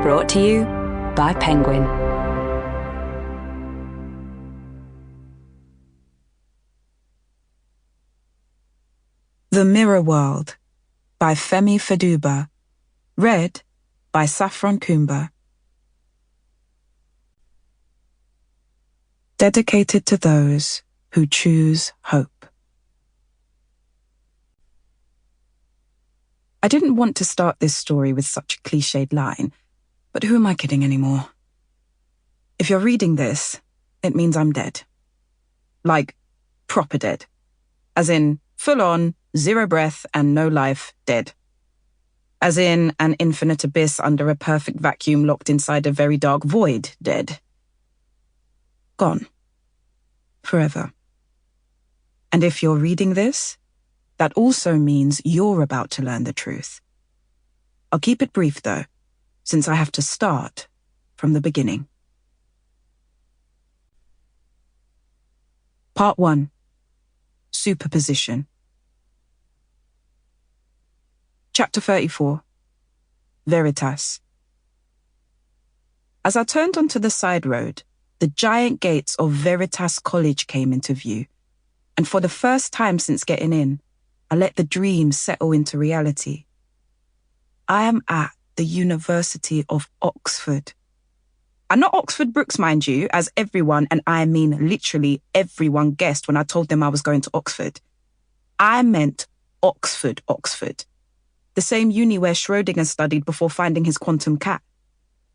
Brought to you by Penguin. The Mirror World by Femi Fadugba. Read by Saffron Coomber. Dedicated to those who choose hope. I didn't want to start this story with such a cliched line, but who am I kidding anymore? If you're reading this, it means I'm dead. Like, proper dead. As in, full on, zero breath and no life, dead. As in, an infinite abyss under a perfect vacuum locked inside a very dark void, dead. Gone. Forever. And if you're reading this, that also means you're about to learn the truth. I'll keep it brief though, since I have to start from the beginning. Part 1. Superposition. Chapter 34. Veritas. As I turned onto the side road, the giant gates of Veritas College came into view, and for the first time since getting in, I let the dream settle into reality. I am at the University of Oxford. And not Oxford Brookes, mind you, as everyone, and I mean literally everyone, guessed when I told them I was going to Oxford. I meant Oxford, Oxford. The same uni where Schrödinger studied before finding his quantum cat.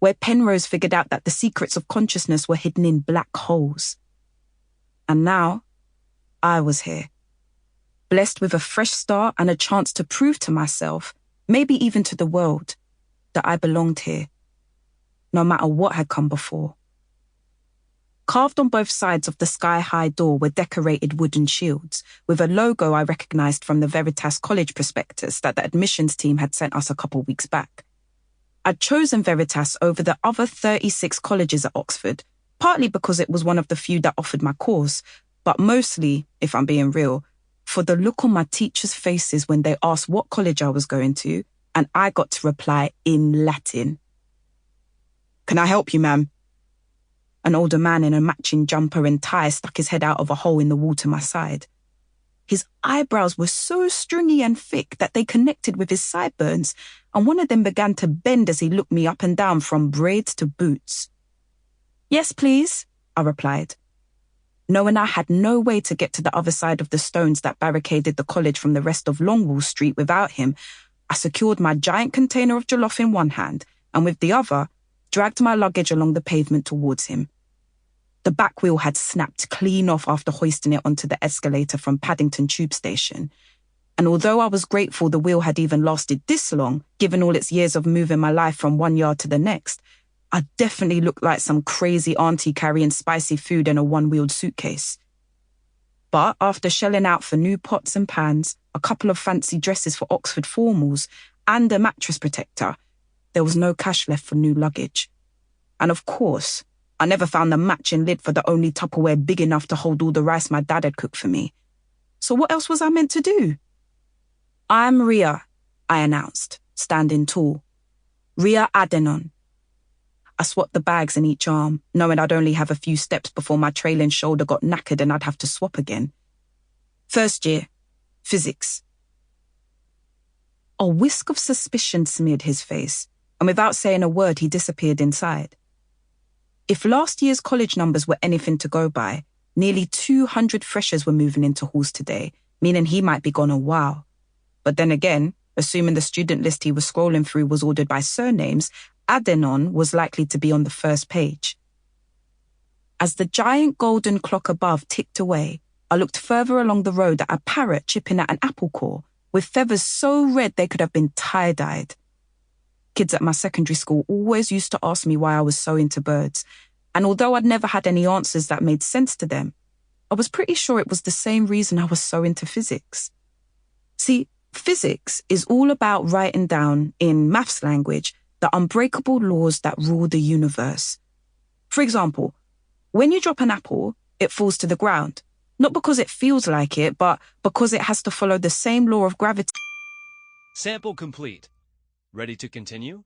Where Penrose figured out that the secrets of consciousness were hidden in black holes. And now, I was here. Blessed with a fresh start and a chance to prove to myself, maybe even to the world, that I belonged here, no matter what had come before. Carved on both sides of the sky-high door were decorated wooden shields, with a logo I recognized from the Veritas College prospectus that the admissions team had sent us a couple weeks back. I'd chosen Veritas over the other 36 colleges at Oxford, partly because it was one of the few that offered my course, but mostly, if I'm being real, for the look on my teachers' faces when they asked what college I was going to, and I got to reply in Latin. "Can I help you, ma'am?" An older man in a matching jumper and tie stuck his head out of a hole in the wall to my side. His eyebrows were so stringy and thick that they connected with his sideburns, and one of them began to bend as he looked me up and down from braids to boots. "Yes, please," I replied. Knowing I had no way to get to the other side of the stones that barricaded the college from the rest of Longwall Street without him, I secured my giant container of jollof in one hand and with the other, dragged my luggage along the pavement towards him. The back wheel had snapped clean off after hoisting it onto the escalator from Paddington Tube Station. And although I was grateful the wheel had even lasted this long, given all its years of moving my life from one yard to the next, I definitely looked like some crazy auntie carrying spicy food in a one-wheeled suitcase. But after shelling out for new pots and pans, a couple of fancy dresses for Oxford formals, and a mattress protector, there was no cash left for new luggage. And of course, I never found the matching lid for the only Tupperware big enough to hold all the rice my dad had cooked for me. So what else was I meant to do? "I'm Rhia," I announced, standing tall. "Rhia Adenon." I swapped the bags in each arm, knowing I'd only have a few steps before my trailing shoulder got knackered and I'd have to swap again. First year, physics. A whisk of suspicion smeared his face, and without saying a word, he disappeared inside. If last year's college numbers were anything to go by, nearly 200 freshers were moving into halls today, meaning he might be gone a while. But then again, assuming the student list he was scrolling through was ordered by surnames, Adenon was likely to be on the first page. As the giant golden clock above ticked away, I looked further along the road at a parrot chipping at an apple core, with feathers so red they could have been tie-dyed. Kids at my secondary school always used to ask me why I was so into birds, and although I'd never had any answers that made sense to them, I was pretty sure it was the same reason I was so into physics. See, physics is all about writing down, in maths language, the unbreakable laws that rule the universe. For example, when you drop an apple, it falls to the ground, not because it feels like it, but because it has to follow the same law of gravity. Sample complete. Ready to continue?